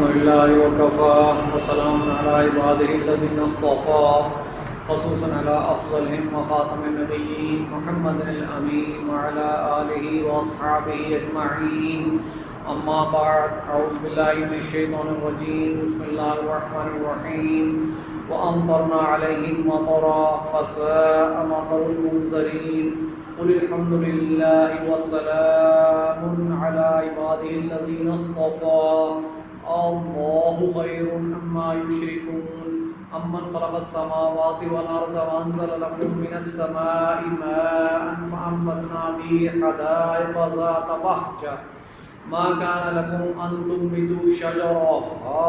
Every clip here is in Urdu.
الحمد لله وكفى وسلام على عباده الذين اصطفى خصوصا على أفضلهم وخاتم النبيين محمد الأمين وعلى آله وأصحابه أجمعين. أما بعد، أعوذ بالله من الشيطان الرجيم. بسم الله الرحمن الرحيم. وأمطرنا عليهم مطرا فساء مطر المنذرين. قل الحمد لله وسلام على عباده الذين اصطفى الله خير عما يشركون. أمن خلق السماوات والأرض وأنزل لكم من السماء ماء فأنبتنا به حدائق ذات بهجة ما كان لكم أن تنبتوا شجرها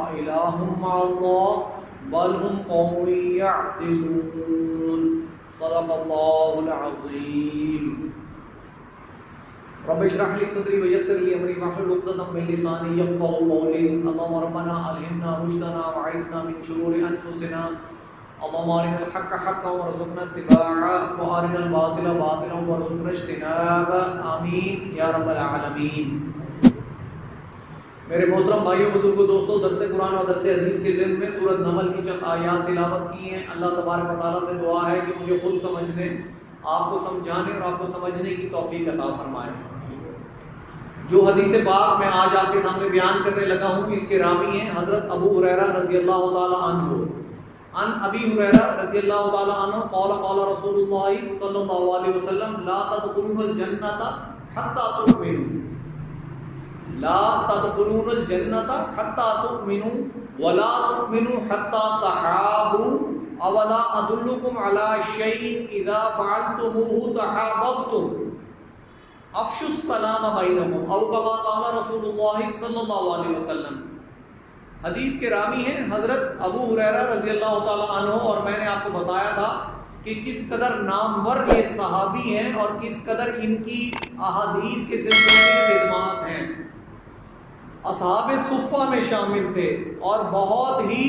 أإله مع الله بل هم قوم يعدلون. صدق الله العظيم. رب اشرح لي صدري ويسر لي امري واحلل عقدة من لساني يفقهوا قولي. اللهم ربنا الهمنا رشدنا وعصمنا من شرور انفسنا. اللهم ارنا الحق حقا وارزقنا اتباعه وارنا الباطل باطلا وارزقنا اجتنابه. آمین یا رب العالمین. میرے محترم بھائیوں بزرگوں دوستوں، درس قرآن اور درس حدیث کے ضمن میں سورۃ نمل کی چند آیات تلاوت کی ہیں. اللہ تبارک و تعالیٰ سے دعا ہے کہ مجھے خود سمجھنے، آپ کو سمجھانے اور آپ کو سمجھنے کی توفیق عطا فرمائے. جو حدیث پاک میں آج آپ کے سامنے بیان کرنے لگا ہوں، اس کے راوی ہیں حضرت ابو ہریرہ رضی اللہ تعالی عنہ. عن ابی ہریرہ رضی اللہ تعالی عنہ قال قال رسول اللہ صلی اللہ علیہ وسلم لا تدخلون الجنۃ حتى تؤمنوا لا تدخلون الجنۃ حتى تؤمنوا ولا تؤمنوا حتى تحابوا اولا ادلکم علی شیء اذا فعلتموه تحاببتم افشوا السلام بینکم او کما قال رسول اللہ صلی اللہ علیہ وسلم. حدیث کے راوی ہیں حضرت ابو ہریرہ رضی اللہ تعالی عنہ، اور میں نے آپ کو بتایا تھا کہ کس قدر نامور یہ صحابی ہیں اور کس قدر ان کی احادیث کے سلسلے میں خدمات ہیں. اصحاب صفہ میں شامل تھے اور بہت ہی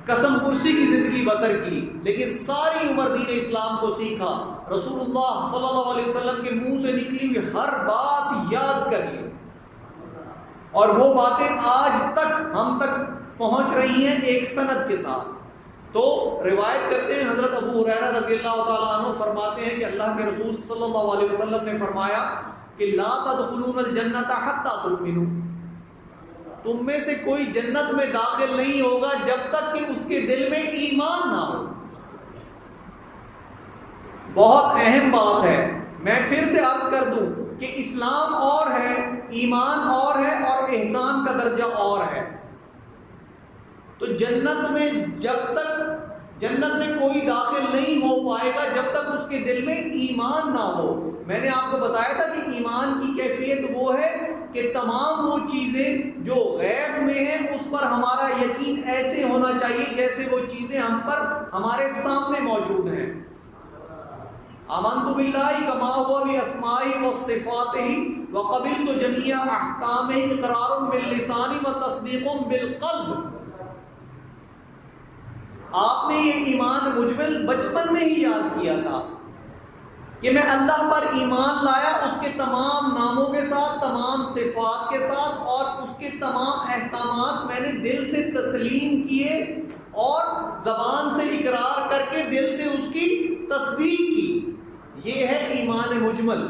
قسم پرسی کی زندگی بسر کی، لیکن ساری عمر دین اسلام کو سیکھا. رسول اللہ صلی اللہ علیہ وسلم کے منہ سے نکلی ہوئی ہر بات یاد کر لی، اور وہ باتیں آج تک ہم تک پہنچ رہی ہیں ایک سند کے ساتھ. تو روایت کرتے ہیں حضرت ابو ہریرہ رضی اللہ تعالیٰ عنہ فرماتے ہیں کہ اللہ کے رسول صلی اللہ علیہ وسلم نے فرمایا کہ لا تدخلون الجنۃ حتی تؤمنوا، تم میں سے کوئی جنت میں داخل نہیں ہوگا جب تک کہ اس کے دل میں ایمان نہ ہو. بہت اہم بات ہے. میں پھر سے عرض کر دوں کہ اسلام اور ہے، ایمان اور ہے، اور احسان کا درجہ اور ہے. تو جنت میں جنت میں کوئی داخل نہیں ہو پائے گا جب تک اس کے دل میں ایمان نہ ہو. میں نے آپ کو بتایا تھا کہ ایمان کی کیفیت وہ ہے کہ تمام وہ چیزیں جو غیب میں ہیں اس پر ہمارا یقین ایسے ہونا چاہیے جیسے وہ چیزیں ہم پر ہمارے سامنے موجود ہیں. آمنت باللہ کما ہوا باسمائہ وصفاتہ وقبلت جمیع احکامہ اقرار باللسان وتصدیق بالقلب. آپ نے یہ ایمان مجمل بچپن میں ہی یاد کیا تھا کہ میں اللہ پر ایمان لایا، اس کے تمام ناموں کے ساتھ، تمام صفات کے ساتھ، اور اس کے تمام احکامات میں نے دل سے تسلیم کیے اور زبان سے اقرار کر کے دل سے اس کی تصدیق کی. یہ ہے ایمان مجمل.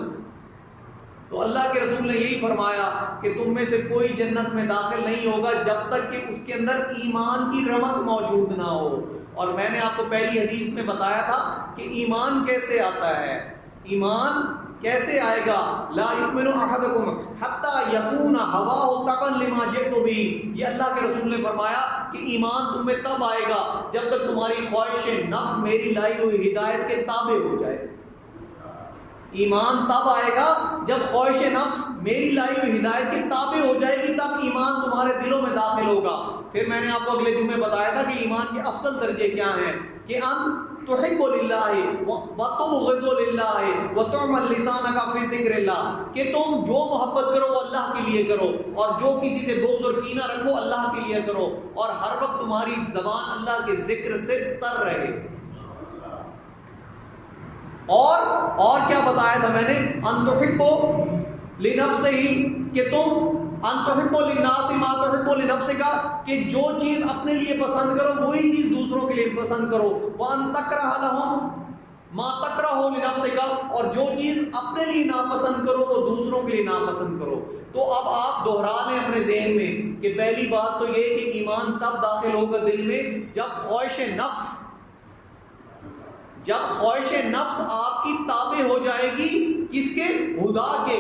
تو اللہ کے رسول نے یہی فرمایا کہ تم میں سے کوئی جنت میں داخل نہیں ہوگا جب تک کہ اس کے اندر ایمان کی رمق موجود نہ ہو. اور میں نے آپ کو پہلی حدیث میں بتایا تھا کہ ایمان کیسے آتا ہے. ایمان کیسے آئے گا؟ لا یؤمن احدکم حتی یکون ہواہ تبعا لما جئت بہ. یہ اللہ کے رسول نے فرمایا کہ ایمان تم میں تب آئے گا جب تک تمہاری خواہش نفس میری لائی ہوئی ہدایت کے تابع ہو جائے. ایمان تب آئے گا جب خواہش نفس میری لائی ہوئی ہدایت کے تابع ہو جائے گی، تب ایمان تمہارے دلوں میں داخل ہوگا. پھر میں نے آپ کو اگلے دن میں بتایا تھا کہ ایمان کے افضل درجے کیا ہیں، کہ ان تحب للہ وتبغض للہ وتعمل لسانک فی ذکر اللہ، کہ تم جو محبت کرو وہ اللہ کے لیے کرو، اور جو کسی سے بغض اور کینہ رکھو اللہ کے لیے کرو، اور ہر وقت تمہاری زبان اللہ کے ذکر سے تر رہے. اور کیا بتایا تھا میں نے؟ ان تحبوا لنفسہ، کہ تم ان تحب للناس ما تحب لنفسک، کہ جو چیز اپنے لیے پسند کرو وہی چیز دوسروں کے لیے پسند کرو، وان تکرہ لہم ما تکرہ لنفسک، اور جو چیز اپنے لیے ناپسند کرو وہ دوسروں کے لیے ناپسند کرو۔ تو اب آپ دہرا لیں اپنے ذہن میں کہ پہلی بات تو یہ کہ ایمان تب داخل ہوگا دل میں جب خواہش نفس آپ کی تابع ہو جائے گی، کس کے؟ خدا کے،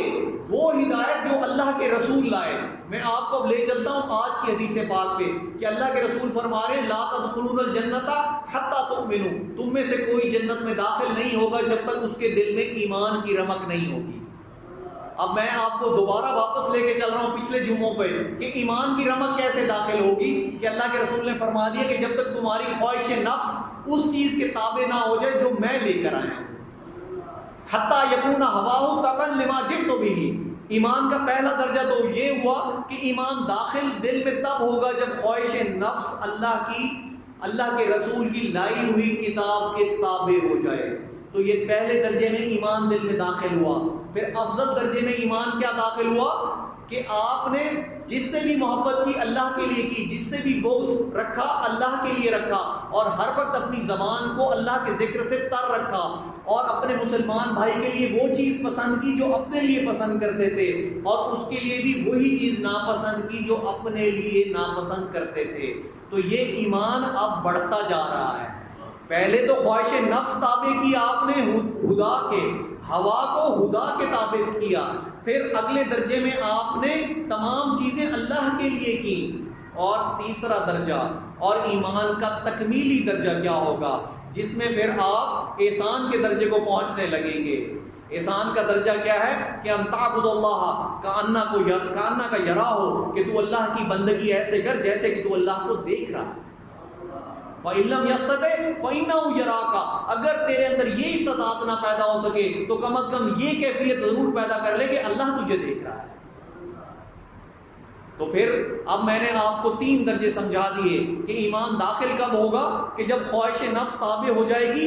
وہ ہدایت جو اللہ کے رسول لائے۔ میں آپ کو اب لے چلتا ہوں آج کی حدیث پاک پہ کہ اللہ کے رسول فرما رہے ہیں لا تدخلون الجنت حتی تؤمنوا، تم میں سے کوئی جنت میں داخل نہیں ہوگا جب تک اس کے دل میں ایمان کی رمق نہیں ہوگی۔ اب میں آپ کو دوبارہ واپس لے کے چل رہا ہوں پچھلے جمعوں پہ کہ ایمان کی رمق کیسے داخل ہوگی، کہ اللہ کے رسول نے فرما دیا کہ جب تک تمہاری خواہش نفس اس چیز کے تابع نہ ہو جائے جو میں لے کر آیا ہوں، حتیٰ یکون ہواہ تبعا لما جئت بہ۔ ایمان کا پہلا درجہ تو یہ ہوا کہ ایمان داخل دل میں تب ہوگا جب خواہش نفس اللہ کے رسول کی لائی ہوئی کتاب کے تابع ہو جائے۔ تو یہ پہلے درجے میں ایمان دل میں داخل ہوا۔ پھر افضل درجے میں ایمان کیا داخل ہوا کہ آپ نے جس سے بھی محبت کی اللہ کے لیے کی، جس سے بھی بغض رکھا اللہ کے لیے رکھا، اور ہر وقت اپنی زبان کو اللہ کے ذکر سے تر رکھا، اور اپنے مسلمان بھائی کے لیے وہ چیز پسند کی جو اپنے لیے پسند کرتے تھے، اور اس کے لیے بھی وہی چیز ناپسند کی جو اپنے لیے ناپسند کرتے تھے۔ تو یہ ایمان اب بڑھتا جا رہا ہے۔ پہلے تو خواہش نفس تابع کی آپ نے خدا کے، ہوا کو خدا کے تابع کیا، پھر اگلے درجے میں آپ نے تمام چیزیں اللہ کے لیے کی، اور تیسرا درجہ اور ایمان کا تکمیلی درجہ کیا ہوگا، جس میں پھر آپ احسان کے درجے کو پہنچنے لگیں گے۔ احسان کا درجہ کیا ہے کہ ان تعبد اللہ کأنک یراہ، کہ تو اللہ کی بندگی ایسے کر جیسے کہ تو اللہ کو دیکھ رہا ہے۔ فَإِن لَّمْ يَسْتَطِعْ فَإِنَّهُ يَرَاكَ، اگر تیرے اندر یہ استطاعت نہ پیدا ہو سکے تو کم از کم یہ کیفیت ضرور پیدا کر لے کہ اللہ تجھے دیکھ رہا ہے۔ تو پھر اب میں نے آپ کو 3 درجے سمجھا دیے کہ ایمان داخل کب ہوگا، کہ جب خواہش نفس تابع ہو جائے گی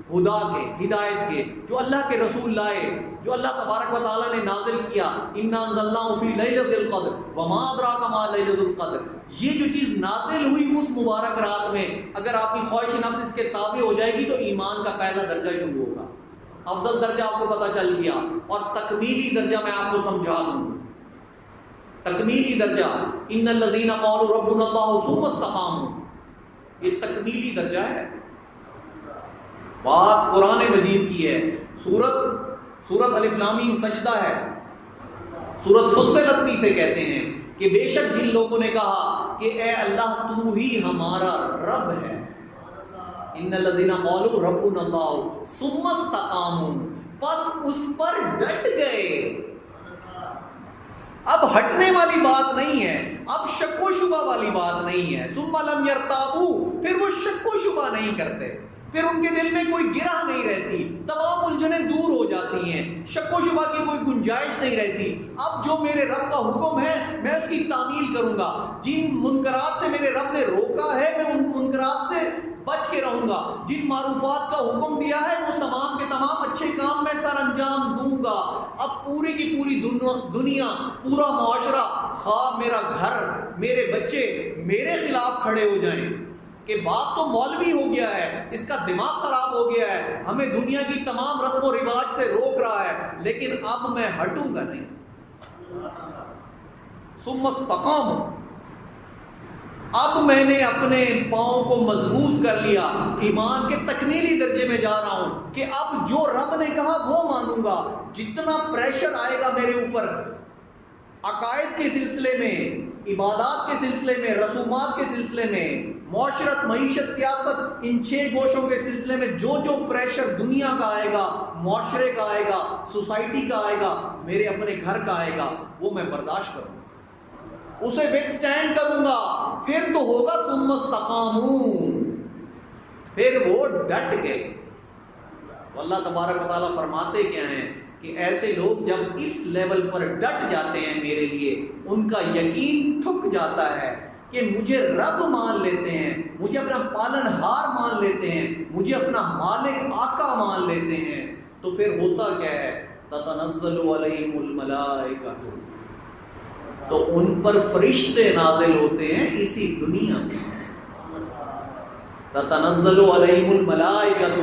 خدا کے، ہدایت کے، جو اللہ کے رسول لائے، جو اللہ تبارک و تعالیٰ نے نازل کیا۔ اِنَّا أَنزَلْنَاهُ فِي لَيْلَةِ الْقَدْرِ وَمَا أَدْرَاكَ مَا لَيْلَةُ الْقَدْرِ، یہ جو چیز نازل ہوئی اس مبارک رات میں، اگر آپ کی خواہش نفس اس کے تابع ہو جائے گی تو ایمان کا پہلا درجہ شروع ہوگا۔ افضل درجہ آپ کو پتہ چل گیا، اور تکمیلی درجہ میں آپ کو سمجھا دوں۔ تکمیلی درجہ ان الذین قالوا ربنا اللہ ثم استقاموا، یہ تکمیلی درجہ ہے۔ بات قرآن مجید کی ہے۔ سورت الف لام میم سجدہ ہے، سورت فصلت بھی سے کہتے ہیں کہ بے شک جن لوگوں نے کہا کہ اے اللہ تو ہی ہمارا رب ہے، ان الذین قالوا ربنا اللہ ثم استقاموا، پس اس پر ڈٹ گئے۔ اب ہٹنے والی بات نہیں ہے، اب شک و شبہ والی بات نہیں ہے۔ ثم لم یرتابوا، پھر وہ شک و شبہ نہیں کرتے، پھر ان کے دل میں کوئی گرہ نہیں رہتی، تمام الجھنیں دور ہو جاتی ہیں، شک و شبہ کی کوئی گنجائش نہیں رہتی۔ اب جو میرے رب کا حکم ہے میں اس کی تعمیل کروں گا، جن منکرات سے میرے رب نے روکا ہے میں ان منکرات سے بچ کے رہوں گا، جن معروفات کا حکم دیا ہے وہ تمام کے تمام اچھے کام میں سر انجام دوں گا۔ اب پوری کی پوری دنیا، پورا معاشرہ، خواہ میرا گھر، میرے بچے میرے خلاف کھڑے ہو جائیں کہ بات تو مولوی ہو گیا ہے، اس کا دماغ خراب ہو گیا ہے، ہمیں دنیا کی تمام رسم و رواج سے روک رہا ہے، لیکن اب میں ہٹوں گا نہیں۔ ثم استقاموا، اب میں نے اپنے پاؤں کو مضبوط کر لیا، ایمان کے تکمیلی درجے میں جا رہا ہوں کہ اب جو رب نے کہا وہ مانوں گا۔ جتنا پریشر آئے گا میرے اوپر عقائد کے سلسلے میں، عبادات کے سلسلے میں، رسومات کے سلسلے میں، معاشرت، معیشت، سیاست، ان 6 گوشوں کے سلسلے میں جو پریشر دنیا کا آئے گا، معاشرے کا آئے گا، سوسائٹی کا آئے گا، میرے اپنے گھر کا آئے گا، وہ میں برداشت کروں گا، اسے وتھ سٹینڈ کروں گا۔ پھر تو ہوگا ثم استقاموا، پھر وہ ڈٹ گئے۔ اللہ تبارک و تعالیٰ فرماتے کیا ہیں کہ ایسے لوگ جب اس لیول پر ڈٹ جاتے ہیں میرے لیے، ان کا یقین ٹھک جاتا ہے کہ مجھے رب مان لیتے ہیں، مجھے اپنا پالن ہار مان لیتے ہیں، مجھے اپنا مالک آقا مان لیتے ہیں، تو پھر ہوتا کیا ہے؟ تتنزل علیہم الملائکۃ، تو ان پر فرشتے نازل ہوتے ہیں اسی دنیا میں. تتنزل علیہم الملائکۃ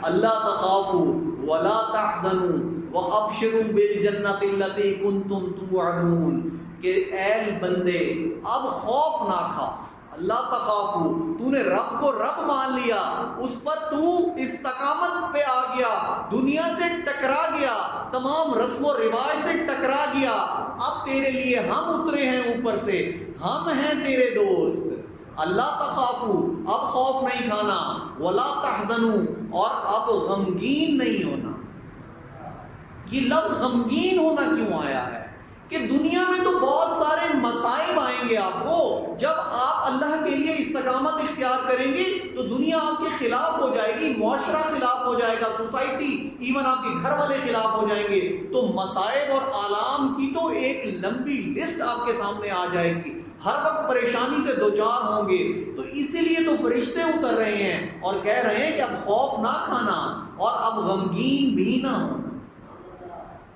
الا تخافوا ولا تحزنوا وابشروا بالجنۃ التي کنتم توعدون. کہ اے بندے اب خوف نہ کھا. اللہ تخافو، تو نے رب کو رب مان لیا، اس پر تو استقامت پہ آ گیا، دنیا سے ٹکرا گیا، تمام رسم و رواج سے ٹکرا گیا. اب تیرے لیے ہم اترے ہیں اوپر سے، ہم ہیں تیرے دوست. اللہ تخافو، اب خوف نہیں کھانا، ولا تحزنوا، اور اب غمگین نہیں ہونا. یہ لفظ غمگین ہونا کیوں آیا ہے؟ کہ دنیا میں تو بہت سارے مصائب آئیں گے آپ کو. جب آپ اللہ کے لیے استقامت اختیار کریں گے تو دنیا آپ کے خلاف ہو جائے گی، معاشرہ خلاف ہو جائے گا، سوسائٹی، ایون آپ کے گھر والے خلاف ہو جائیں گے. تو مصائب اور آلام کی تو ایک لمبی لسٹ آپ کے سامنے آ جائے گی، ہر وقت پریشانی سے دوچار ہوں گے. تو اسی لیے تو فرشتے اتر رہے ہیں اور کہہ رہے ہیں کہ اب خوف نہ کھانا اور اب غمگین بھی نہ ہونا،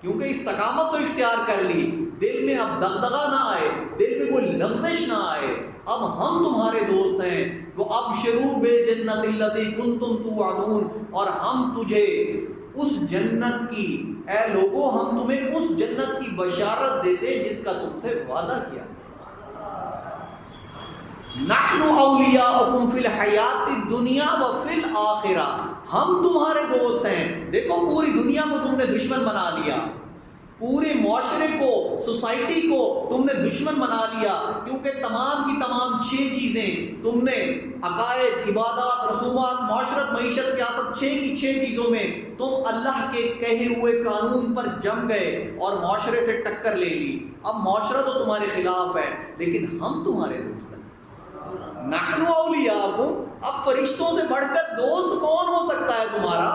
کیونکہ استقامت تو اختیار کر لی. دل میں اب دغدغہ نہ آئے، دل میں کوئی لغزش نہ آئے. اب ہم تمہارے دوست ہیں. وہ ابشروا بالجنۃ التي کنتم توعدون، اور ہم تجھے اس جنت کی، اے لوگوں ہم تمہیں اس جنت کی بشارت دیتے جس کا تم سے وعدہ کیا. نحن اولیاؤکم فی الحیات الدنیا وفی الآخرہ، ہم تمہارے دوست ہیں. دیکھو پوری دنیا کو تم نے دشمن بنا لیا، پورے معاشرے کو، سوسائٹی کو تم نے دشمن بنا لیا، کیونکہ تمام کی تمام 6 چیزیں تم نے، عقائد، عبادات، رسومات، معاشرت، معیشت، سیاست، 6 کی 6 چیزوں میں تم اللہ کے کہے ہوئے قانون پر جم گئے اور معاشرے سے ٹکر لے لی. اب معاشرہ تو تمہارے خلاف ہے لیکن ہم تمہارے دوست ہیں. نحن اولیاءکم، اب فرشتوں سے بڑھ کر دوست کون ہو سکتا ہے تمہارا؟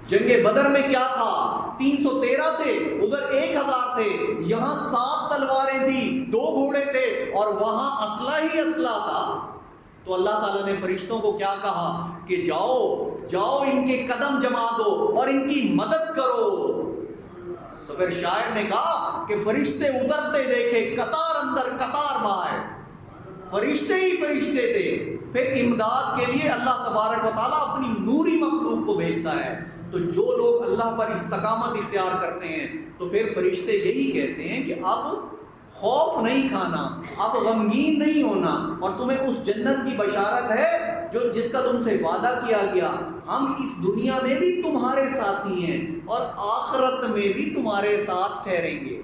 جنگ بدر میں کیا تھا؟ 313 تھے، ادھر 1000 تھے. یہاں 7 تلواریں تھی، 2 گھوڑے تھے، اور وہاں اسلحہ ہی اسلحہ تھا. تو اللہ تعالیٰ نے فرشتوں کو کیا کہا کہ جاؤ جاؤ ان کے قدم جما دو اور ان کی مدد کرو. تو پھر شاعر نے کہا کہ فرشتے اترتے دیکھے قطار اندر قطار باہر، فرشتے ہی فرشتے تھے. پھر امداد کے لیے اللہ تبارک و تعالیٰ اپنی نوری مخلوق کو بھیجتا ہے. تو جو لوگ اللہ پر استقامت اختیار کرتے ہیں تو پھر فرشتے یہی کہتے ہیں کہ اب خوف نہیں کھانا، اب غمگین نہیں ہونا، اور تمہیں اس جنت کی بشارت ہے جو جس کا تم سے وعدہ کیا گیا. ہم اس دنیا میں بھی تمہارے ساتھی ہیں اور آخرت میں بھی تمہارے ساتھ ٹھہریں گے،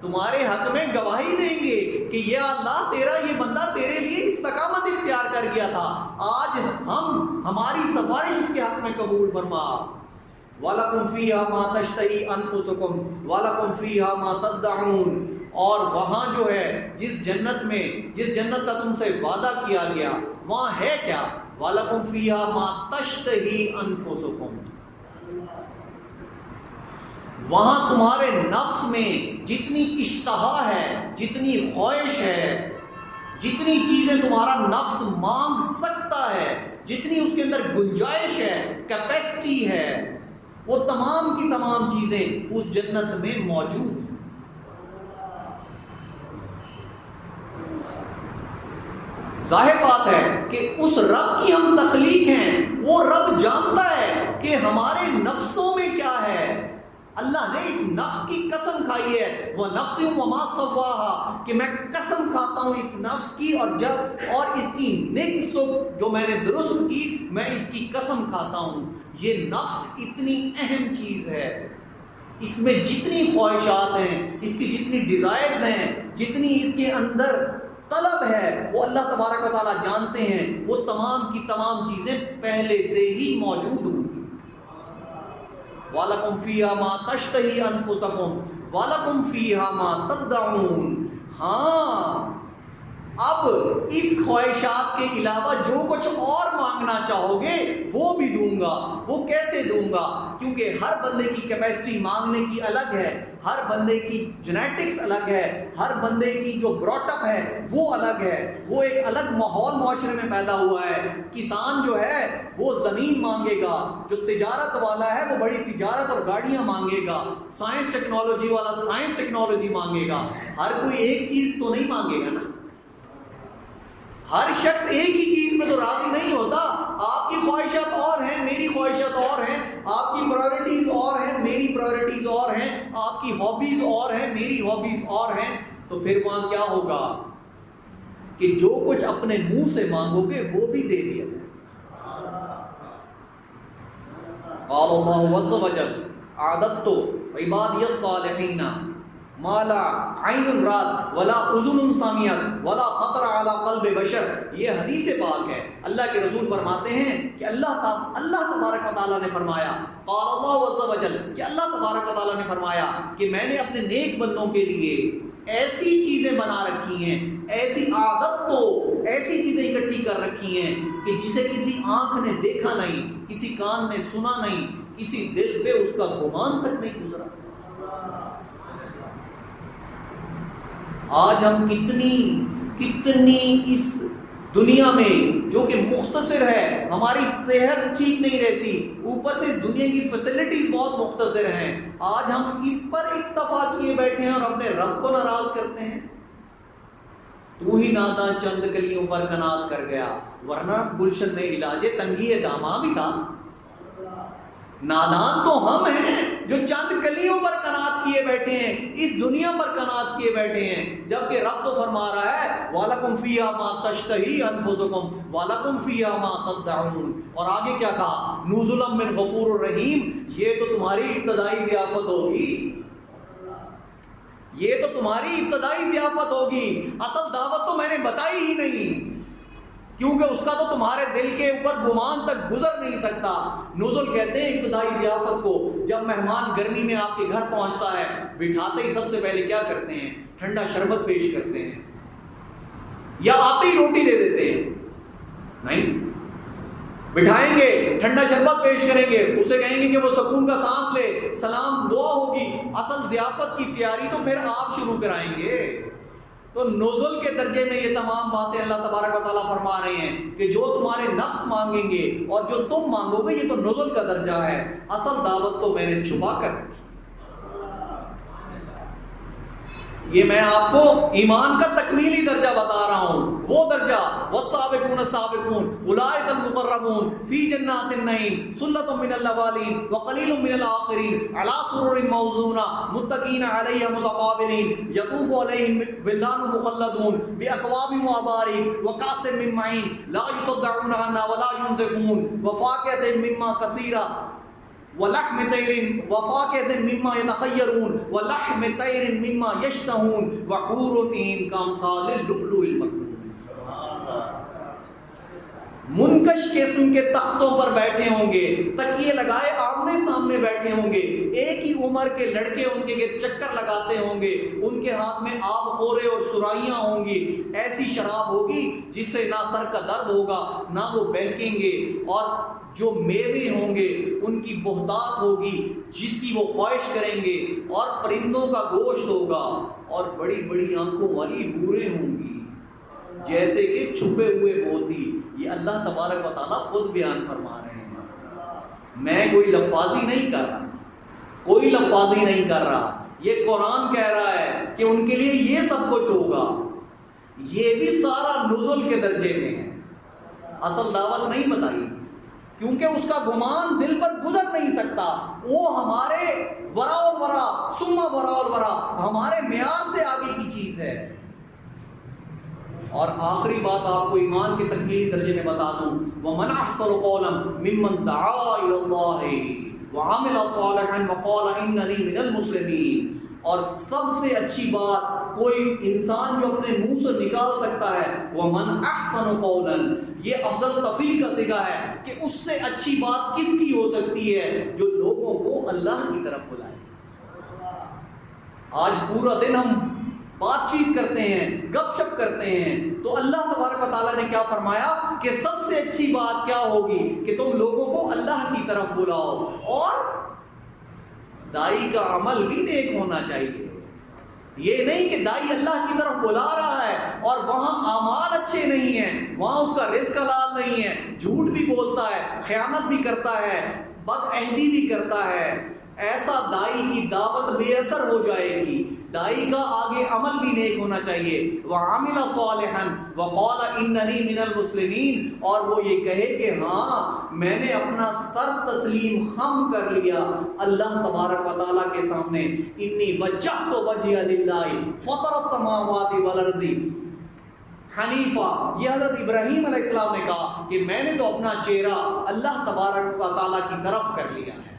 تمہارے حق میں گواہی دیں گے کہ یا اللہ تیرا یہ بندہ تیرے لیے استقامت اختیار کر گیا تھا، آج ہماری سفارش اس کے حق میں قبول فرما. وَلَكُمْ فِيهَا مَا تَشْتَهِي أَنفُسُكُمْ وَلَكُمْ فِيهَا مَا تَدَّعُونَ. اور وہاں جو ہے جس جنت کا تم سے وعدہ کیا گیا وہاں ہے کیا؟ وَلَكُمْ فِيهَا مَا تَشْتَهِي أَنفُسُكُمْ. وہاں تمہارے نفس میں جتنی اشتہا ہے، جتنی خواہش ہے، جتنی چیزیں تمہارا نفس مانگ سکتا ہے، جتنی اس کے اندر گنجائش ہے، کیپیسٹی ہے، وہ تمام کی تمام چیزیں اس جنت میں موجود ہیں. ظاہر بات ہے کہ اس رب کی ہم تخلیق ہیں، وہ رب جانتا ہے کہ ہمارے نفسوں میں کیا ہے. اللہ نے اس نفس کی قسم کھائی ہے، وَنَفْسٍ وَمَا سَوَّاهَا، کہ میں قسم کھاتا ہوں اس نفس کی، اور اس کی نفس جو میں نے درست کی میں اس کی قسم کھاتا ہوں. یہ نفس اتنی اہم چیز ہے، اس میں جتنی خواہشات ہیں، اس کی جتنی ڈیزائرز ہیں، جتنی اس کے اندر طلب ہے، وہ اللہ تبارک و تعالیٰ جانتے ہیں. وہ تمام کی تمام چیزیں پہلے سے ہی موجود ہوں گی. وَلَكُمْ فِيهَا مَا تَشْتَهِي أَنفُسُكُمْ وَلَكُمْ فِيهَا مَا تَدَّعُونَ. ہاں اب اس خواہشات کے علاوہ جو کچھ اور مانگنا چاہو گے وہ بھی دوں گا۔ وہ کیسے دوں گا؟ کیونکہ ہر بندے کی کیپیسٹی مانگنے کی الگ ہے، ہر بندے کی جینیٹکس الگ ہے، ہر بندے کی جو براٹ اپ ہے وہ الگ ہے، وہ ایک الگ ماحول معاشرے میں پیدا ہوا ہے۔ کسان جو ہے وہ زمین مانگے گا، جو تجارت والا ہے وہ بڑی تجارت اور گاڑیاں مانگے گا، سائنس ٹیکنالوجی والا سائنس ٹیکنالوجی مانگے گا۔ ہر کوئی ایک چیز تو نہیں مانگے گا نا، ہر شخص ایک ہی چیز میں تو راضی نہیں ہوتا۔ آپ کی خواہشات اور ہیں، میری خواہشات اور ہیں، آپ کی پرائورٹیز اور ہیں، میری پرائورٹیز اور ہیں، آپ کی ہابیز اور ہیں، میری ہابیز اور ہیں۔ تو پھر وہاں کیا ہوگا کہ جو کچھ اپنے منہ سے مانگو گے وہ بھی دے دیا جائے۔ قال اللہ عز وجل اعددت عبادی الصالحین ما لا عین رات ولا اذن سمعت ولا خطر علی قلب بشر۔ یہ حدیث پاک ہے، اللہ کے رسول فرماتے ہیں کہ اللہ تبارک و تعالیٰ نے فرمایا، قال اللہ عز وجل، کہ اللہ تبارک و تعالیٰ نے فرمایا کہ میں نے اپنے نیک بندوں کے لیے ایسی چیزیں بنا رکھی ہیں، ایسی عادت تو ایسی چیزیں اکٹھی کر رکھی ہیں کہ جسے کسی آنکھ نے دیکھا نہیں، کسی کان نے سنا نہیں، کسی دل پہ اس کا گمان تک نہیں گزرا۔ آج ہم کتنی اس دنیا میں جو کہ مختصر ہے، ہماری صحت ٹھیک نہیں رہتی، اوپر سے اس دنیا کی فیسلٹیز بہت مختصر ہیں، آج ہم اس پر اکتفا کیے بیٹھے ہیں اور اپنے رب کو ناراض کرتے ہیں۔ تو ہی ناداں چند کلیوں پر قناعت کر گیا، ورنہ گلشن میں علاج تنگی داماں بھی تھا۔ نادان تو ہم ہیں جو چند کلیوں پر قناعت کیے بیٹھے ہیں، اس دنیا پر قناعت کیے بیٹھے ہیں، جبکہ رب تو فرما رہا ہے وَلَكُمْ فِيهَا مَا تَشْتَهِي أَنفُسُكُمْ وَلَكُمْ فِيهَا مَا تَدَّعُونَ۔ اور آگے کیا کہا؟ نُزُلًا مِّنْ غَفُورٍ رَحِيمٍ۔ یہ تو تمہاری ابتدائی ضیافت ہوگی، یہ تو تمہاری ابتدائی ضیافت ہوگی، اصل دعوت تو میں نے بتائی ہی نہیں، کیونکہ اس کا تو تمہارے دل کے اوپر گمان تک گزر نہیں سکتا۔ نزل کہتے ہیں ابتدائی ضیافت کو۔ جب مہمان گرمی میں آپ کے گھر پہنچتا ہے، بٹھاتے ہی سب سے پہلے کیا کرتے ہیں؟ ٹھنڈا شربت پیش کرتے ہیں، یا آتے ہی روٹی دے دیتے ہیں؟ نہیں، بٹھائیں گے، ٹھنڈا شربت پیش کریں گے، اسے کہیں گے کہ وہ سکون کا سانس لے، سلام دعا ہوگی، اصل ضیافت کی تیاری تو پھر آپ شروع کرائیں گے۔ تو نزل کے درجے میں یہ تمام باتیں اللہ تبارک و تعالیٰ فرما رہے ہیں کہ جو تمہارے نفس مانگیں گے اور جو تم مانگو گے یہ تو نزل کا درجہ ہے، اصل دعوت تو میں نے چھپا کر رکھی۔ یہ میں آپ کو ایمان کا تکمیلی درجہ بتا رہا ہوں، وہ درجہ والسابقون السابقون اولئک المقربون فی جنات النعیم ثلۃ من الاولین وقلیل من الآخرین علی سرر موضونہ متکئین علیہا متقابلین یطوف علیہم ولدان مخلدون باکواب وابارک وکأس من معین لا یصدعون عنہا ولا ینزفون وفاکہۃ مما کثیرہ وَلَحْمِ طَيْرٍ وَفَاكِهَةٍ مِّمَّا يَتَخَيَّرُونَ وَلَحْمِ طَيْرٍ مِّمَّا يَشْتَهُونَ وَحُورٌ عِينٌ كَأَمْثَالِ اللُّؤْلُؤِ الْمَكْنُونِ۔ منکش قسم کے تختوں پر بیٹھے ہوں گے، تکیے لگائے آمنے سامنے بیٹھے ہوں گے، ایک ہی عمر کے لڑکے ان کے چکر لگاتے ہوں گے، ان کے ہاتھ میں آب خورے اور سرائیاں ہوں گی، ایسی شراب ہوگی جس سے نہ سر کا درد ہوگا نہ وہ بہکیں گے، اور جو میوے ہوں گے ان کی بہتات ہوگی جس کی وہ خواہش کریں گے، اور پرندوں کا گوشت ہوگا، اور بڑی بڑی آنکھوں والی حوریں ہوں گی جیسے کہ چھپے ہوئے موتی۔ یہ اللہ تبارک و تعالیٰ خود بیان فرما رہے ہیں، میں کوئی لفاظی نہیں کر رہا، کوئی لفاظی نہیں کر رہا، یہ قرآن کہہ رہا ہے کہ ان کے لیے یہ سب کچھ ہوگا۔ یہ بھی سارا نزل کے درجے میں ہے، اصل دعوت نہیں بتائی، کیونکہ اس کا گمان دل پر گزر نہیں سکتا، وہ ہمارے ورا الورا ثم ورا الورا، ہمارے معیار سے آگے کی چیز ہے۔ اور آخری بات آپ کو ایمان کے تکمیلی درجے میں بتا دوں، وَمَنْ أَحْسَنُ قَوْلًا مِّمَّنْ دَعَا إِلَى اللَّهِ وَعَمِلَ صَالِحًا وَقَالَ إِنَّنِي مِنَ الْمُسْلِمِينَ۔ اور سب سے اچھی بات کوئی انسان جو اپنے منہ سے نکال سکتا ہے، وَمَنْ أَحْسَنُ قَوْلًا، یہ افضل تفضیل کا صیغہ ہے کہ اس سے اچھی بات کس کی ہو سکتی ہے؟ جو لوگوں کو اللہ کی طرف بلائے۔ آج پورا دن ہم بات چیت کرتے ہیں، گپ شپ کرتے ہیں، تو اللہ تبارک و تعالیٰ نے کیا فرمایا کہ سب سے اچھی بات کیا ہوگی کہ تم لوگوں کو اللہ کی طرف بلاؤ، اور دائی کا عمل بھی نیک ہونا چاہیے۔ یہ نہیں کہ دائی اللہ کی طرف بلا رہا ہے اور وہاں اعمال اچھے نہیں ہیں، وہاں اس کا رزق حلال نہیں ہے، جھوٹ بھی بولتا ہے، خیانت بھی کرتا ہے، بد عہدی بھی کرتا ہے، ایسا دائی کی دعوت بے اثر ہو جائے گی۔ دائی کا آگے عمل بھی نیک ہونا چاہیے، وَعَمِلَ صَالِحًا وَقَالَ إِنَّنِي مِنَ الْمُسْلِمِينَ، اور وہ یہ کہے کہ ہاں میں نے اپنا سر تسلیم خم کر لیا اللہ تبارک و تعالیٰ کے سامنے۔ انی وجہت وجہی للہ فطر السماوات والارض حنیفہ، یہ حضرت ابراہیم علیہ السلام نے کہا کہ میں نے تو اپنا چہرہ اللہ تبارک و تعالیٰ کی طرف کر لیا ہے۔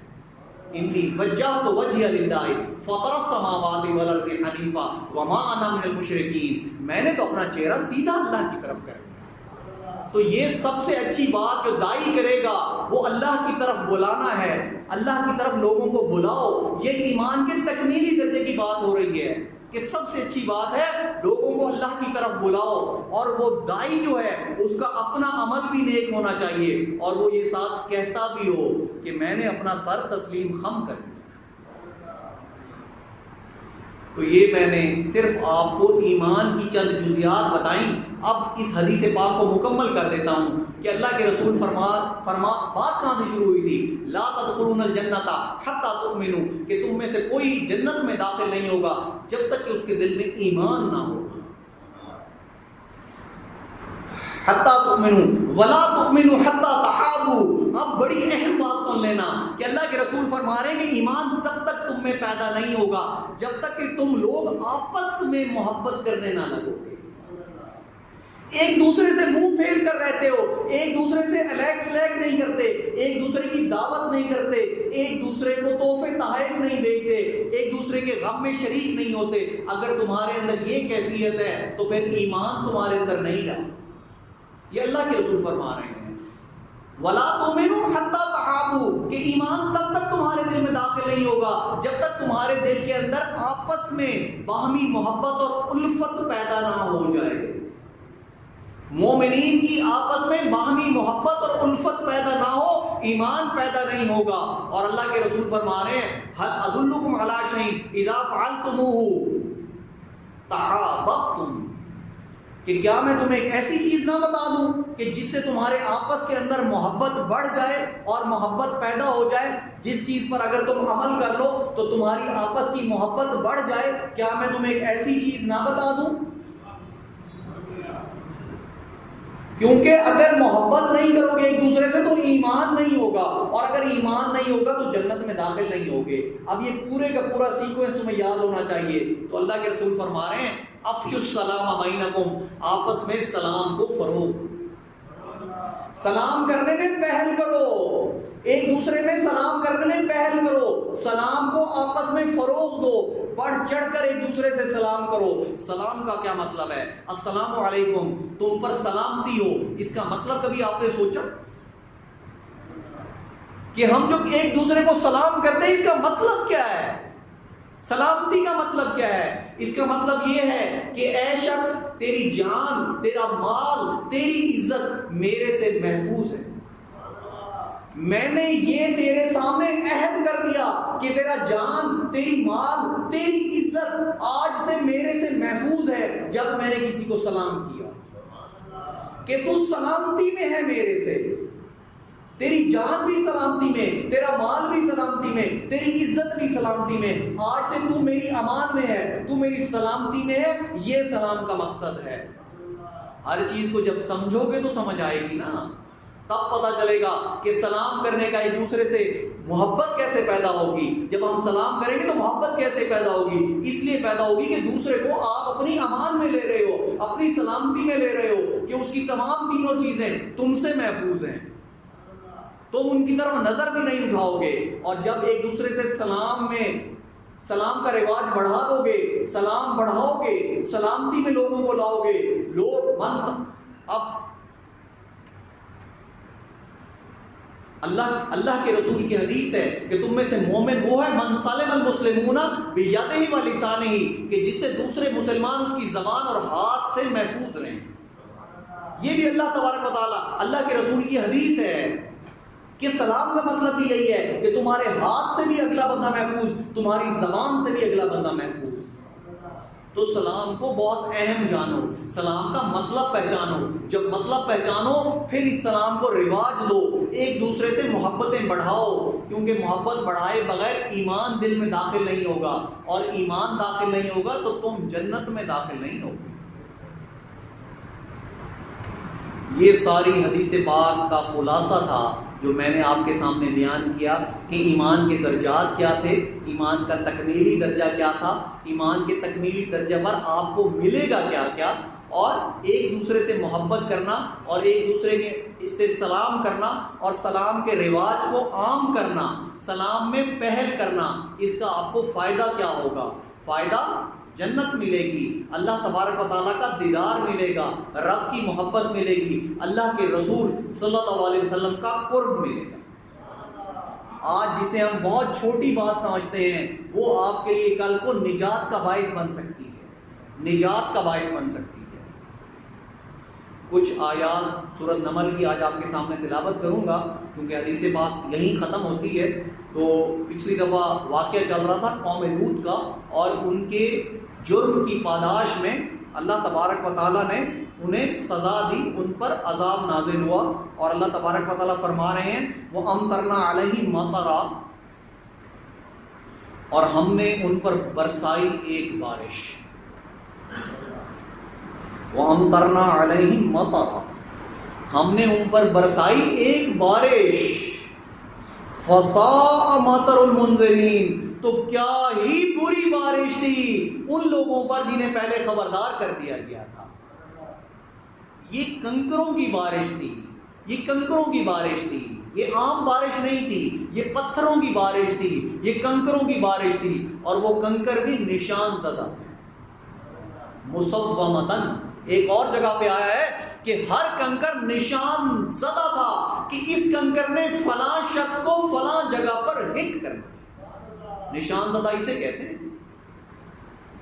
انی وجہت وجہی للہ فطر السماوات والارض حنیفہ وما انا من المشرکین، میں نے تو اپنا چہرہ سیدھا اللہ کی طرف کر لیا۔ تو یہ سب سے اچھی بات جو دائی کرے گا وہ اللہ کی طرف بلانا ہے، اللہ کی طرف لوگوں کو بلاؤ۔ یہ ایمان کے تکمیلی درجے کی بات ہو رہی ہے کہ سب سے اچھی بات ہے لوگوں کو اللہ کی طرف بلاؤ، اور وہ دائی جو ہے اس کا اپنا عمل بھی نیک ہونا چاہیے، اور وہ یہ ساتھ کہتا بھی ہو کہ میں نے اپنا سر تسلیم خم کر دیا۔ تو یہ میں نے صرف آپ کو ایمان کی چند جزیات بتائیں۔ اب اس حدیث پاک کو مکمل کر دیتا ہوں کہ اللہ کے رسول فرما بات کہاں سے شروع ہوئی تھی؟ لا تدخلون الجنت حتی تؤمنوا، کہ تم میں سے کوئی جنت میں داخل نہیں ہوگا جب تک کہ اس کے دل میں ایمان نہ ہو۔ حتی تؤمنوا ولا تؤمنوا حتی تحابوا، اب بڑی اہم بات سن لینا کہ اللہ کے رسول فرما رہے ہیں کہ ایمان تب تک تم میں پیدا نہیں ہوگا جب تک کہ تم لوگ آپس میں محبت کرنے نہ لگو گے، ایک دوسرے سے منہ پھیر کر رہتے ہو، ایک دوسرے سے الیک سلیک نہیں کرتے، ایک دوسرے کی دعوت نہیں کرتے، ایک دوسرے کو تحفے تحائف نہیں بھیجتے، ایک دوسرے کے غم میں شریک نہیں ہوتے۔ اگر تمہارے اندر یہ کیفیت ہے تو پھر ایمان تمہارے اندر نہیں رہا۔ یہ اللہ کے رسول فرما رہے ہیں وَلَا تُؤْمِنُوا حَتَّى تَحَابُوا، کہ ایمان تب تک تمہارے دل میں داخل نہیں ہوگا جب تک تمہارے دل کے اندر آپس میں باہمی محبت اور الفت پیدا نہ ہو جائے۔ مومنین کی آپس میں باہمی محبت اور الفت پیدا نہ ہو، ایمان پیدا نہیں ہوگا۔ اور اللہ کے رسول فرما رہے ہیں هَلْ أَدُلُّكُمْ عَلَىٰ شَيْءٍ إِذَا فَعَلْتُمُوهُ تَحَابَبْتُمْ، کہ کیا میں تمہیں ایک ایسی چیز نہ بتا دوں کہ جس سے تمہارے آپس کے اندر محبت بڑھ جائے اور محبت پیدا ہو جائے؟ جس چیز پر اگر تم عمل کر لو تو تمہاری آپس کی محبت بڑھ جائے، کیا میں تمہیں ایک ایسی چیز نہ بتا دوں؟ کیونکہ اگر محبت نہیں کرو گے ایک دوسرے سے تو ایمان نہیں ہوگا، اور اگر ایمان نہیں ہوگا تو جنت میں داخل نہیں ہوگے۔ اب یہ پورے کا پورا سیکوینس تمہیں یاد ہونا چاہیے۔ تو اللہ کے رسول فرما رہے ہیں افشوا السلام بینکم، آپس میں سلام کو فروغ دو، سلام کرنے میں پہل کرو، ایک دوسرے میں سلام کرنے میں پہل کرو، سلام کو آپس میں فروغ دو، بڑھ چڑھ کر ایک دوسرے سے سلام کرو۔ سلام کا کیا مطلب ہے؟ السلام علیکم، تم پر سلامتی ہو، اس کا مطلب کبھی آپ نے سوچا کہ ہم جو ایک دوسرے کو سلام کرتے ہیں اس کا مطلب کیا ہے؟ سلامتی کا مطلب کیا ہے؟ اس کا مطلب یہ ہے کہ اے شخص، تیری جان، تیرا مال، تیری عزت میرے سے محفوظ ہے۔ میں نے یہ تیرے سامنے عہد کر دیا کہ تیرا جان، تیری مال، تیری عزت آج سے میرے سے محفوظ ہے جب میں نے کسی کو سلام کیا، کہ تو سلامتی میں ہے میرے سے، تیری جان بھی سلامتی میں، تیرا مال بھی سلامتی میں، تیری عزت بھی سلامتی میں، آج سے تو میری امان میں ہے، تو میری سلامتی میں ہے۔ یہ سلام کا مقصد ہے۔ ہر چیز کو جب سمجھو گے تو سمجھ آئے گی نا، تب پتہ چلے گا کہ سلام کرنے کا ایک دوسرے سے محبت کیسے پیدا ہوگی۔ جب ہم سلام کریں گے تو محبت کیسے پیدا ہوگی؟ اس لیے پیدا ہوگی کہ دوسرے کو آپ اپنی امان میں لے رہے ہو، اپنی سلامتی میں لے رہے ہو، کہ اس کی تمام تینوں چیزیں تم سے محفوظ ہیں، تم ان کی طرف نظر بھی نہیں اٹھاؤ گے۔ اور جب ایک دوسرے سے سلام کا رواج بڑھا دو گے، سلام بڑھاؤ گے، سلامتی میں لوگوں کو لاؤ گے، لوگ اب اللہ کے رسول کی حدیث ہے کہ تم میں سے مومن وہ ہے من سلم المسلمون بیدہ و لسانہ، کہ جس سے دوسرے مسلمان اس کی زبان اور ہاتھ سے محفوظ رہیں۔ یہ بھی اللہ تبارک و تعالیٰ، اللہ کے رسول کی حدیث ہے کہ سلام کا مطلب بھی یہی ہے کہ تمہارے ہاتھ سے بھی اگلا بندہ محفوظ، تمہاری زبان سے بھی اگلا بندہ محفوظ۔ تو سلام کو بہت اہم جانو، سلام کا مطلب پہچانو، جب مطلب پہچانو پھر اس سلام کو رواج دو، ایک دوسرے سے محبتیں بڑھاؤ، کیونکہ محبت بڑھائے بغیر ایمان دل میں داخل نہیں ہوگا، اور ایمان داخل نہیں ہوگا تو تم جنت میں داخل نہیں ہوگے۔ یہ ساری حدیث پاک کا خلاصہ تھا جو میں نے آپ کے سامنے بیان کیا کہ ایمان کے درجات کیا تھے، ایمان کا تکمیلی درجہ کیا تھا، ایمان کے تکمیلی درجہ پر آپ کو ملے گا کیا کیا، اور ایک دوسرے سے محبت کرنا، اور ایک دوسرے کے سے سلام کرنا، اور سلام کے رواج کو عام کرنا، سلام میں پہل کرنا، اس کا آپ کو فائدہ کیا ہوگا؟ فائدہ جنت ملے گی، اللہ تبارک و تعالیٰ کا دیدار ملے گا، رب کی محبت ملے گی، اللہ کے رسول صلی اللہ علیہ وسلم کا قرب ملے گا۔ آج جسے ہم بہت چھوٹی بات سمجھتے ہیں وہ آپ کے لیے کل کو نجات کا باعث بن سکتی ہے، نجات کا باعث بن سکتی ہے۔ کچھ آیات سورۃ نمل کی آج آپ کے سامنے تلاوت کروں گا، کیونکہ حدیث پاک یہیں ختم ہوتی ہے۔ تو پچھلی دفعہ واقعہ چل رہا تھا قوم لوط کا، اور ان کے جرم کی پاداش میں اللہ تبارک و تعالیٰ نے انہیں سزا دی، ان پر عذاب نازل ہوا، اور اللہ تبارک و تعالیٰ فرما رہے ہیں وَأَمْطَرْنَا عَلَيْهِمْ مَطَرًا، اور ہم نے ان پر برسائی ایک بارش۔ وَأَمْطَرْنَا عَلَيْهِمْ مَطَرًا، ہم نے ان پر برسائی ایک بارش۔ فَسَاءَ مَطَرُ الْمُنذِرِينَ، تو کیا ہی بری بارش تھی ان لوگوں پر جنہیں پہلے خبردار کر دیا گیا تھا۔ یہ کنکروں کی بارش تھی، یہ کنکروں کی بارش تھی، یہ عام بارش نہیں تھی، یہ پتھروں کی بارش تھی، یہ کنکروں کی بارش تھی، اور وہ کنکر بھی نشان زدہ تھے۔ مصومتاً، ایک اور جگہ پہ آیا ہے کہ ہر کنکر نشان زدہ تھا کہ اس کنکر نے فلاں شخص کو فلاں جگہ پر ہٹ کرنا۔ نشان زدہ اسے کہتے ہیں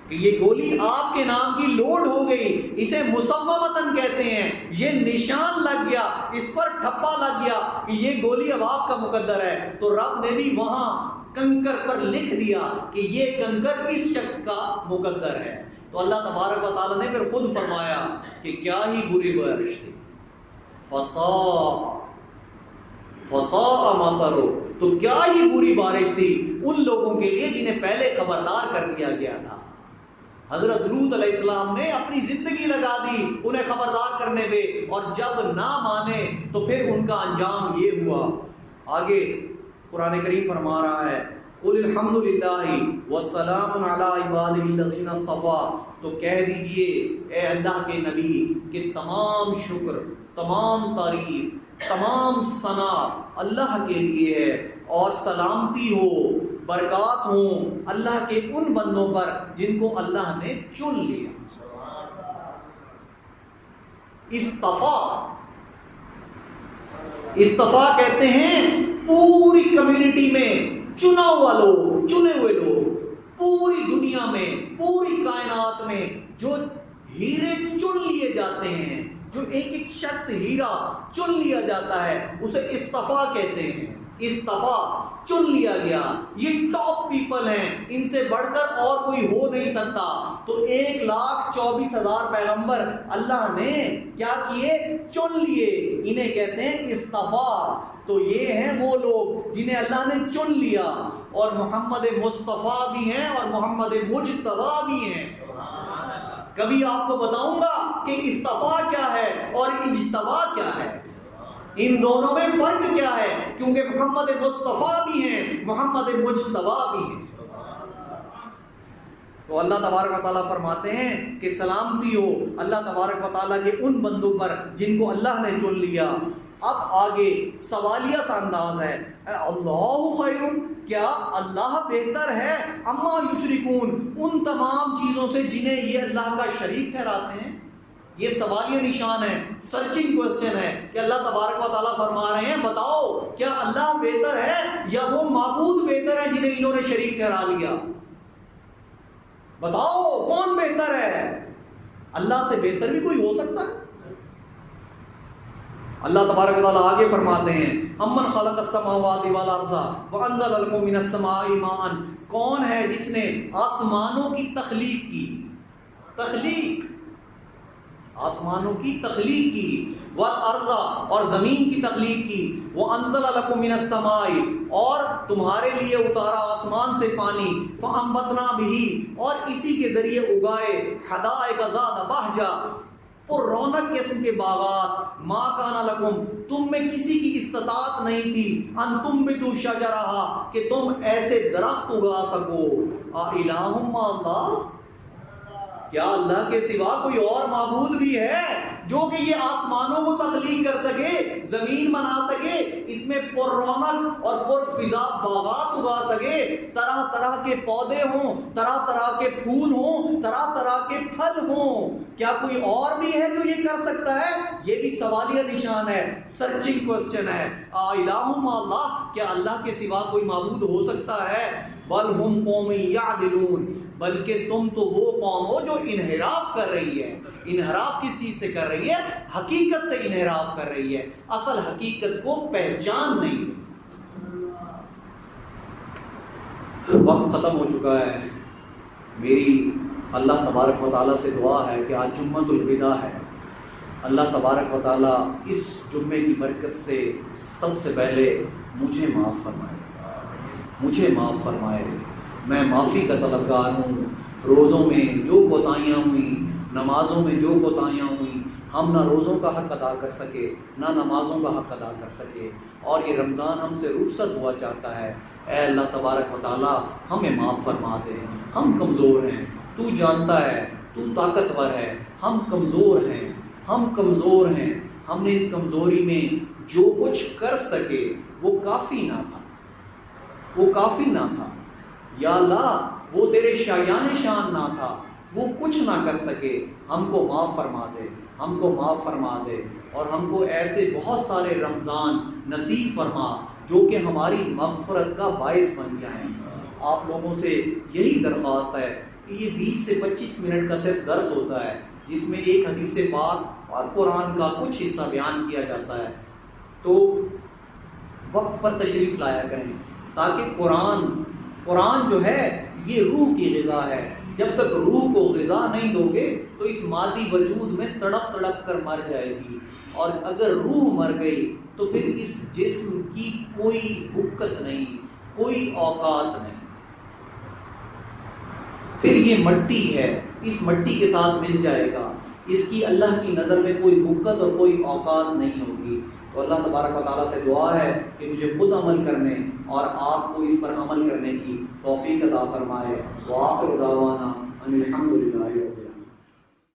کہ یہ گولی آپ کے نام کی لوڈ ہو گئی، اسے مصومتاً کہتے ہیں، یہ نشان لگ گیا، اس پر ٹھپا لگ گیا کہ یہ گولی اب آپ کا مقدر ہے۔ تو رب نے بھی وہاں کنکر پر لکھ دیا کہ یہ کنکر اس شخص کا مقدر ہے۔ تو اللہ تبارک و تعالیٰ نے پھر خود فرمایا کہ کیا ہی بری بارش تھی۔ فَسَاءَ مَطَرُ، تو کیا ہی بری بارش تھی ان لوگوں کے لیے جنہیں پہلے خبردار کر دیا گیا تھا۔ حضرت لوط علیہ السلام نے اپنی زندگی لگا دی انہیں خبردار کرنے پہ، اور جب نہ مانے تو پھر ان کا انجام یہ ہوا۔ آگے قرآن کریم فرما رہا ہے قُلِ الْحَمْدُ لِلَّهِ وَالسَّلَامٌ عَلَىٰ عِبَادِهِ الَّذِينَ اصْطَفَىٰ، تو کہہ دیجئے اے اللہ کے نبی کہ تمام شکر، تمام تعریف، تمام ثنا اللہ کے لیے ہے، اور سلامتی ہو، برکات ہوں اللہ کے ان بندوں پر جن کو اللہ نے چن لیا۔ استفا کہتے ہیں پوری کمیونٹی میں چنا ہوا لوگ، چنے ہوئے لوگ، پوری دنیا میں، پوری کائنات میں جو ہیرے چن لیے جاتے ہیں، جو ایک ایک شخص ہیرا چن لیا جاتا ہے، اسے استفا کہتے ہیں۔ استفا، چن لیا گیا، یہ ٹاپ پیپل ہیں، ان سے بڑھ کر اور کوئی ہو نہیں سکتا۔ تو 1,24,000 پیغمبر اللہ نے کیا کیے؟ چن لیے، انہیں کہتے ہیں استفا۔ تو یہ ہیں وہ لوگ جنہیں اللہ نے چن لیا، اور محمد مصطفیٰ بھی ہیں اور محمد مجتبیٰ بھی ہیں۔ کبھی آپ کو بتاؤں گا کہ استفا کیا ہے اور اجتبا کیا ہے، ان دونوں میں فرق کیا ہے، کیونکہ محمد مصطفیٰ بھی ہیں، محمد مجتبیٰ بھی ہیں۔ تو اللہ تبارک و تعالیٰ فرماتے ہیں کہ سلامتی ہو اللہ تبارک و تعالیٰ کے ان بندوں پر جن کو اللہ نے چن لیا۔ اب آگے سوالیہ سا انداز ہے، اللہ خیر، کیا اللہ بہتر ہے اما یشرکون، ان تمام چیزوں سے جنہیں یہ اللہ کا شریک ٹھہراتے ہیں۔ یہ سوالیہ نشان ہے، سرچنگ کوسچن ہے کہ اللہ تبارک و تعالیٰ فرما رہے ہیں بتاؤ کیا اللہ بہتر ہے یا وہ معبود بہتر ہے جنہیں انہوں نے شریک ٹھہرا لیا؟ بتاؤ کون بہتر ہے؟ اللہ سے بہتر بھی کوئی ہو سکتا ہے؟ اللہ تبارک و تعالیٰ آگے فرماتے ہیں امن خلق السماوات والارض وانزل لكم من السماء ماء، کون ہے جس نے آسمانوں کی تخلیق کی، آسمانوں کی تخلیق کی، والارض اور زمین کی تخلیق کی، وانزل لكم من السماء اور تمہارے لیے اتارا آسمان سے پانی، فانبتنا به اور اسی کے ذریعے اگائے، حدائق ذات بہجہ پر رونق قسم کے باغات، ما کان لکم تم میں کسی کی استطاعت نہیں تھی، ان تنبتوا شجرہا کہ تم ایسے درخت اگا سکو، الہ مع اللہ، کیا اللہ کے سوا کوئی اور معبود بھی ہے جو کہ یہ آسمانوں کو تخلیق کر سکے، زمین بنا سکے، اس میں پر رونق اور پر فضا باغات اگا سکے، طرح طرح کے پودے ہوں، طرح طرح کے پھول ہوں، طرح طرح کے پھل ہوں؟ کیا کوئی اور بھی ہے جو یہ کر سکتا ہے؟ یہ بھی سوالیہ نشان ہے، سرچنگ کوسچن ہے، الہ مع اللہ، کیا اللہ کے سوا کوئی معبود ہو سکتا ہے؟ بل ہم قوم یعدلون، بلکہ تم تو وہ قوم ہو جو انحراف کر رہی ہے۔ انحراف کس چیز سے کر رہی ہے؟ حقیقت سے انحراف کر رہی ہے، اصل حقیقت کو پہچان نہیں رہی۔ وقت ختم ہو چکا ہے، میری اللہ تبارک و تعالیٰ سے دعا ہے کہ آج جمعۃ الوداع ہے، اللہ تبارک و تعالیٰ اس جمعے کی برکت سے سب سے پہلے مجھے معاف فرمائے، میں معافی کا طلبگار ہوں۔ روزوں میں جو کوتاہیاں ہوئیں، نمازوں میں جو کوتاہیاں ہوئیں، ہم نہ روزوں کا حق ادا کر سکے نہ نمازوں کا حق ادا کر سکے، اور یہ رمضان ہم سے رخصت ہوا چاہتا ہے۔ اے اللہ تبارک و تعالیٰ ہمیں معاف فرما دے، ہم کمزور ہیں، تو جانتا ہے، تو طاقتور ہے، ہم کمزور ہیں، ہم نے اس کمزوری میں جو کچھ کر سکے وہ کافی نہ تھا، یا اللہ وہ تیرے شایان شان نہ تھا، وہ کچھ نہ کر سکے، ہم کو معاف فرما دے، اور ہم کو ایسے بہت سارے رمضان نصیب فرما جو کہ ہماری مغفرت کا باعث بن جائیں۔ آپ لوگوں سے یہی درخواست ہے کہ یہ 20 سے 25 منٹ کا صرف درس ہوتا ہے، جس میں ایک حدیث پاک اور قرآن کا کچھ حصہ بیان کیا جاتا ہے، تو وقت پر تشریف لایا کریں، تاکہ قرآن جو ہے یہ روح کی غذا ہے۔ جب تک روح کو غذا نہیں دو گے تو اس مادی وجود میں تڑپ کر مر جائے گی، اور اگر روح مر گئی تو پھر اس جسم کی کوئی حقت نہیں، کوئی اوقات نہیں، پھر یہ مٹی ہے، اس مٹی کے ساتھ مل جائے گا، اس کی اللہ کی نظر میں کوئی حقت اور کوئی اوقات نہیں ہوگی۔ تو اللہ تبارک و تعالیٰ سے دعا ہے کہ مجھے خود عمل کرنے اور آپ کو اس پر عمل کرنے کی توفیق عطا فرمائے۔ وآخر دعوانا ان الحمد للہ رب العالمین۔